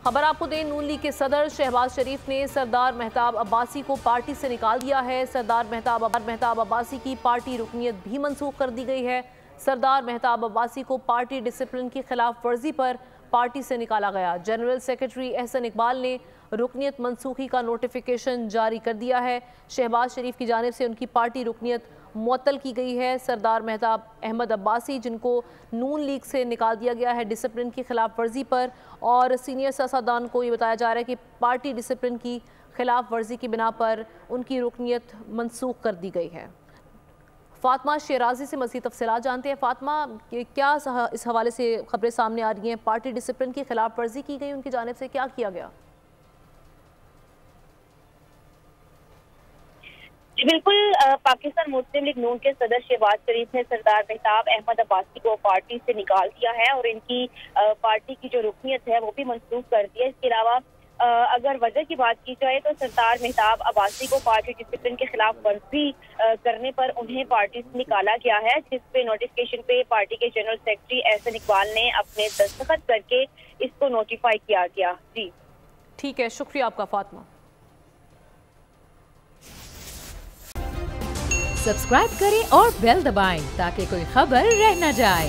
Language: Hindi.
खबर आपको दें, नून लीग के सदर शहबाज शरीफ ने सरदार मेहताब अब्बासी को पार्टी से निकाल दिया है। सरदार मेहताब अब्बासी की पार्टी रुकनियत भी मंसूख कर दी गई है। सरदार मेहताब अब्बासी को पार्टी डिसिप्लिन की खिलाफ वर्जी पर पार्टी से निकाला गया। जनरल सेक्रेटरी एहसन इकबाल ने रुकनियत मनसूखी का नोटिफिकेशन जारी कर दिया है। शहबाज शरीफ की जानिब से उनकी पार्टी रुकनियत मुअत्तल की गई है। सरदार मेहताब अहमद अब्बासी, जिनको नून लीग से निकाल दिया गया है डिसिप्लिन की खिलाफ वर्जी पर, और सीनियर सियासतदान को ये बताया जा रहा है कि पार्टी डिसिप्लिन की खिलाफ वर्जी की बिना पर उनकी रुकनियत मनसूख कर दी गई है। फातिमा शेराजी से मज़ीद तफसीलात जानते हैं। फातिमा, क्या इस हवाले से खबरें सामने आ रही हैं? पार्टी डिसिप्लिन की खिलाफ वर्जी की गई उनकी जानिब से, क्या किया गया? बिल्कुल, पाकिस्तान मुस्लिम लीग नून के सदर शहबाज शरीफ ने सरदार मेहताब अहमद अब्बासी को पार्टी से निकाल दिया है और इनकी पार्टी की जो रुकनियत है वो भी मंसूख कर दी है। इसके अलावा अगर वजह की बात की जाए तो सरदार मेहताब अब्बासी को पार्टी डिसिप्लिन के खिलाफ वर्जी करने पर उन्हें पार्टी से निकाला गया है, जिस पे नोटिफिकेशन पे पार्टी के जनरल सेक्रेटरी एहसन इकबाल ने अपने दस्तखत करके इसको नोटिफाई किया गया। जी ठीक है, शुक्रिया आपका फातिमा। सब्सक्राइब करें और बेल दबाएं ताकि कोई खबर रह न जाए।